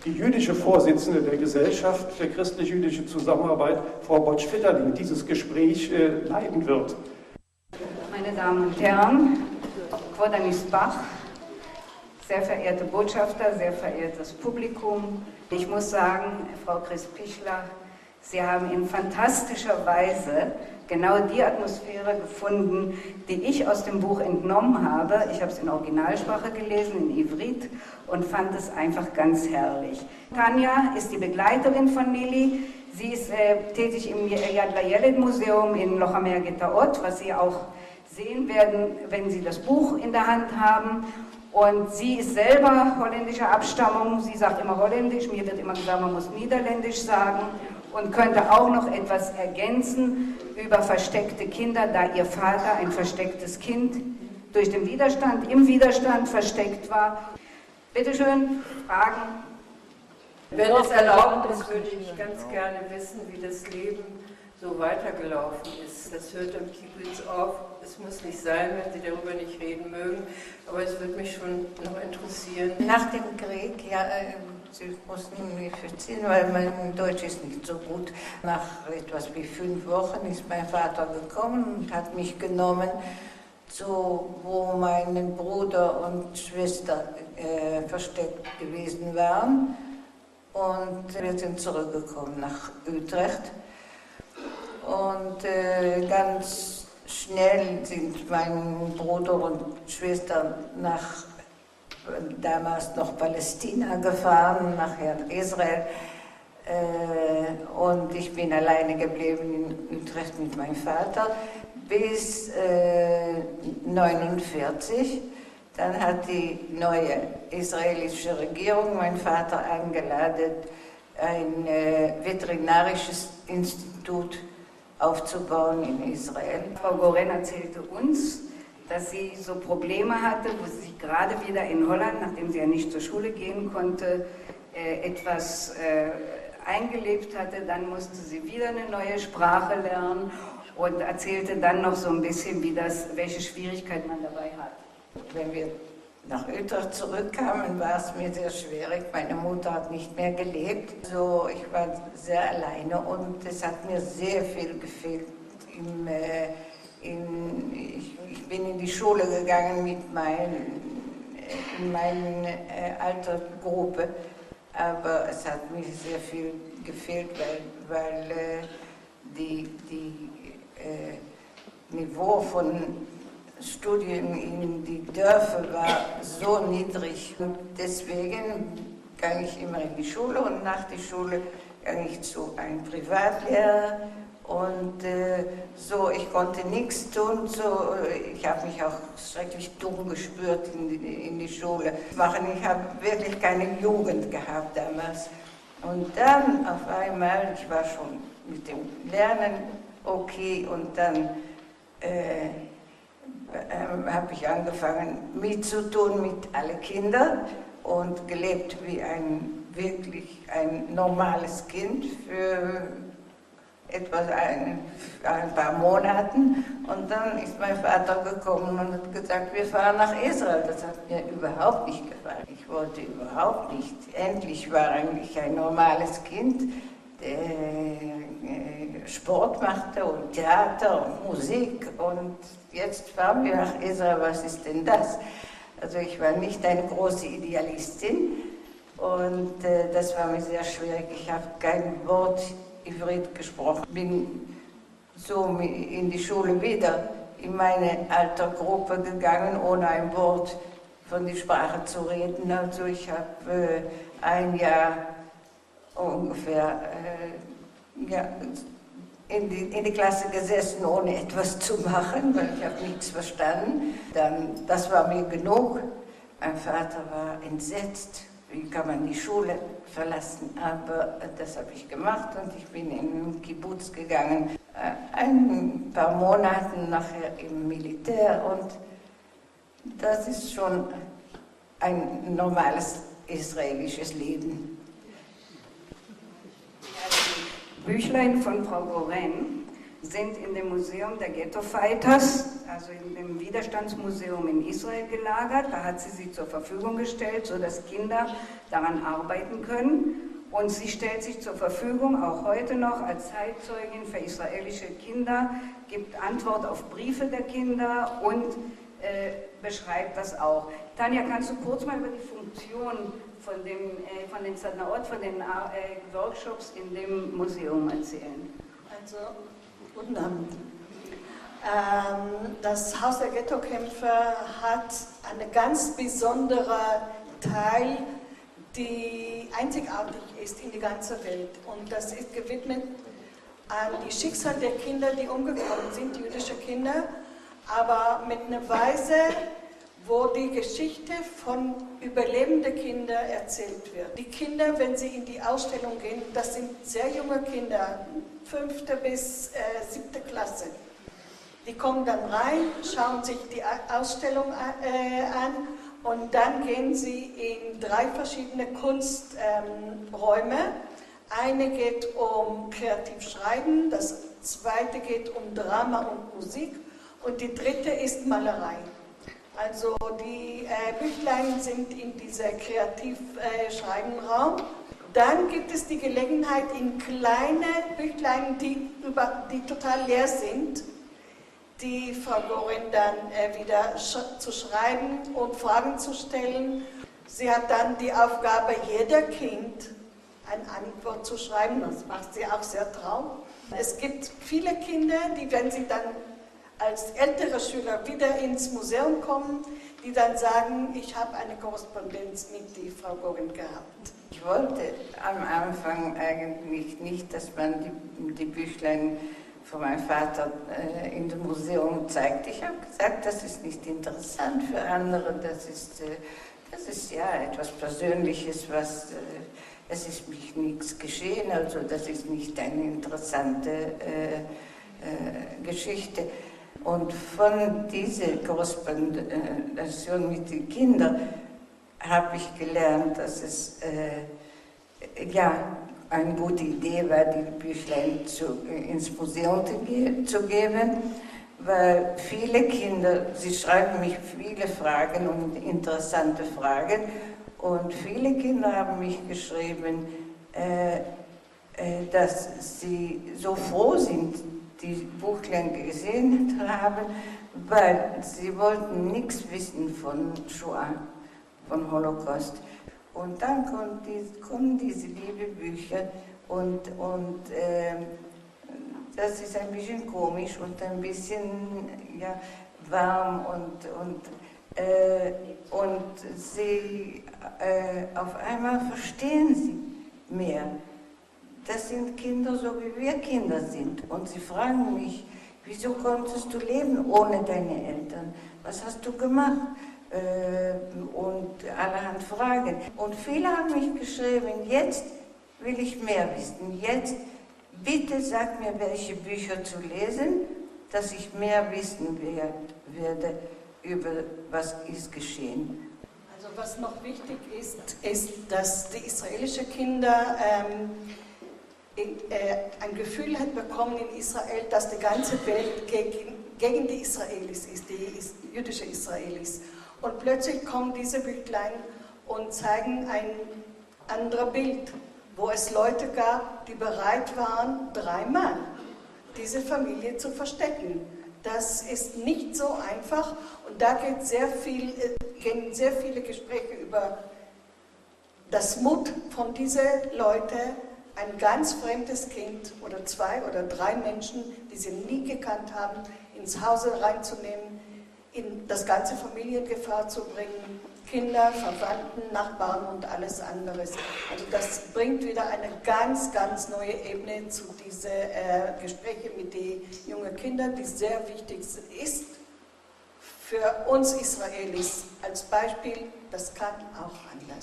die jüdische Vorsitzende der Gesellschaft für christlich-jüdische Zusammenarbeit, Frau Botsch-Fitterling, dieses Gespräch leiten wird. Meine Damen und Herren, Kvod Bach, sehr verehrte Botschafter, sehr verehrtes Publikum, ich muss sagen, Frau Chris-Pichler, Sie haben in fantastischer Weise genau die Atmosphäre gefunden, die ich aus dem Buch entnommen habe. Ich habe es in Originalsprache gelesen, in Ivrit, und fand es einfach ganz herrlich. Tanja ist die Begleiterin von Mili. Sie ist tätig im Yad Layeled Museum in Lochamea Getaot, was Sie auch sehen werden, wenn Sie das Buch in der Hand haben. Und sie ist selber holländischer Abstammung. Sie sagt immer Holländisch, mir wird immer gesagt, man muss Niederländisch sagen. Und könnte auch noch etwas ergänzen über versteckte Kinder, da ihr Vater ein verstecktes Kind durch den Widerstand, im Widerstand versteckt war. Bitte schön, Fragen? Wenn es erlaubt ist, würde ich ganz gerne wissen, wie das Leben so weitergelaufen ist. Das hört am Kibbutz auf. Es muss nicht sein, wenn Sie darüber nicht reden mögen, aber es würde mich schon noch interessieren. Nach dem Krieg, ja, Sie mussten mich verziehen, weil mein Deutsch ist nicht so gut. Nach etwas wie 5 Wochen ist mein Vater gekommen und hat mich genommen, wo mein Bruder und Schwester versteckt gewesen waren. Und wir sind zurückgekommen nach Utrecht. Und ganz schnell sind mein Bruder und Schwester nach damals noch Palästina gefahren, nachher Israel. Und ich bin alleine geblieben in Utrecht mit meinem Vater bis 1949. Dann hat die neue israelische Regierung meinen Vater eingeladen, ein veterinarisches Institut aufzubauen in Israel. Frau Goren erzählte uns, dass sie so Probleme hatte, wo sie sich gerade wieder in Holland, nachdem sie ja nicht zur Schule gehen konnte, etwas eingelebt hatte. Dann musste sie wieder eine neue Sprache lernen und erzählte dann noch so ein bisschen, welche Schwierigkeit man dabei hat. Wenn wir nach Utrecht zurückkamen, war es mir sehr schwierig. Meine Mutter hat nicht mehr gelebt. So, ich war sehr alleine und es hat mir sehr viel gefehlt. Ich bin in die Schule gegangen in meine Altersgruppe, aber es hat mir sehr viel gefehlt, weil die Niveau von Studien in die Dörfer war so niedrig. Und deswegen ging ich immer in die Schule und nach der Schule ging ich zu einem Privatlehrer. Und ich konnte nichts tun. Ich habe mich auch schrecklich dumm gespürt in die Schule. Ich habe wirklich keine Jugend gehabt damals. Und dann auf einmal, ich war schon mit dem Lernen okay und dann habe ich angefangen mitzutun mit allen Kindern und gelebt wie wirklich ein normales Kind für etwa ein paar Monaten. Und dann ist mein Vater gekommen und hat gesagt, wir fahren nach Israel. Das hat mir überhaupt nicht gefallen. Ich wollte überhaupt nicht. Endlich war eigentlich ein normales Kind, der Sport machte und Theater und Musik. Und jetzt fahren wir nach Israel. Was ist denn das? Also ich war nicht eine große Idealistin und das war mir sehr schwierig. Ich habe kein Wort Ivrit gesprochen. Bin so in die Schule wieder in meine Altersgruppe gegangen, ohne ein Wort von der Sprache zu reden. Also ich habe ein Jahr ungefähr in die Klasse gesessen, ohne etwas zu machen, weil ich habe nichts verstanden. Dann, das war mir genug. Mein Vater war entsetzt. Wie kann man die Schule verlassen? Aber das habe ich gemacht und ich bin in den Kibbutz gegangen. Ein paar Monate nachher im Militär und das ist schon ein normales israelisches Leben. Büchlein von Frau Goren sind in dem Museum der Ghetto Fighters, also in dem Widerstandsmuseum in Israel gelagert. Da hat sie zur Verfügung gestellt, sodass Kinder daran arbeiten können. Und sie stellt sich zur Verfügung, auch heute noch, als Zeitzeugin für israelische Kinder, gibt Antwort auf Briefe der Kinder und beschreibt das auch. Tanja, kannst du kurz mal über die Funktion von den Sadnaot, von den Workshops in dem Museum erzählen? Also, guten Abend. Das Haus der Ghettokämpfer hat einen ganz besonderen Teil, die einzigartig ist in der ganzen Welt. Und das ist gewidmet an die Schicksal der Kinder, die umgekommen sind, jüdische Kinder, aber mit einer Weise, wo die Geschichte von überlebenden Kindern erzählt wird. Die Kinder, wenn sie in die Ausstellung gehen, das sind sehr junge Kinder, 5. bis 7. Klasse. Die kommen dann rein, schauen sich die Ausstellung an und dann gehen sie in 3 verschiedene Kunsträume. Eine geht um Kreativschreiben, das zweite geht um Drama und Musik und die dritte ist Malerei. Also die Büchlein sind in dieser Kreativschreibenraum. Dann gibt es die Gelegenheit, in kleine Büchlein, die total leer sind, die Frau Gorin dann wieder zu schreiben und Fragen zu stellen. Sie hat dann die Aufgabe, jeder Kind eine Antwort zu schreiben. Das macht sie auch sehr traurig. Es gibt viele Kinder, die, wenn sie dann als ältere Schüler wieder ins Museum kommen, die dann sagen, ich habe eine Korrespondenz mit die Frau Gorin gehabt. Ich wollte am Anfang eigentlich nicht, dass man die Büchlein von meinem Vater in dem Museum zeigt. Ich habe gesagt, das ist nicht interessant für andere, das ist ja etwas Persönliches, es ist mich nichts geschehen, also das ist nicht eine interessante Geschichte. Und von dieser Korrespondation mit den Kindern habe ich gelernt, dass es eine gute Idee war, die Büchlein ins Museum zu geben, weil viele Kinder, sie schreiben mich viele Fragen und interessante Fragen, und viele Kinder haben mich geschrieben, dass sie so froh sind, die Buchlein gesehen haben, weil sie wollten nichts wissen von Shoah, von Holocaust. Und dann kommen diese lieben Bücher und das ist ein bisschen komisch und ein bisschen warm und sie auf einmal verstehen sie mehr. Das sind Kinder, so wie wir Kinder sind. Und sie fragen mich, wieso konntest du leben ohne deine Eltern? Was hast du gemacht? Und allerhand Fragen. Und viele haben mich geschrieben, jetzt will ich mehr wissen. Jetzt bitte sag mir, welche Bücher zu lesen, dass ich mehr wissen werde über was ist geschehen. Also was noch wichtig ist, dass die israelischen Kinder ein Gefühl hat bekommen in Israel, dass die ganze Welt gegen die Israelis ist, die jüdischen Israelis. Und plötzlich kommen diese Büchlein und zeigen ein anderes Bild, wo es Leute gab, die bereit waren, 3 Mann diese Familie zu verstecken. Das ist nicht so einfach und da gehen sehr viele Gespräche über das Mut von diesen Leuten, ein ganz fremdes Kind oder 2 oder 3 Menschen, die sie nie gekannt haben, ins Haus reinzunehmen, in das ganze Familiengefahr zu bringen, Kinder, Verwandten, Nachbarn und alles anderes. Also das bringt wieder eine ganz, ganz neue Ebene zu diesen Gesprächen mit den jungen Kindern, die sehr wichtig ist für uns Israelis. Als Beispiel, das kann auch anders.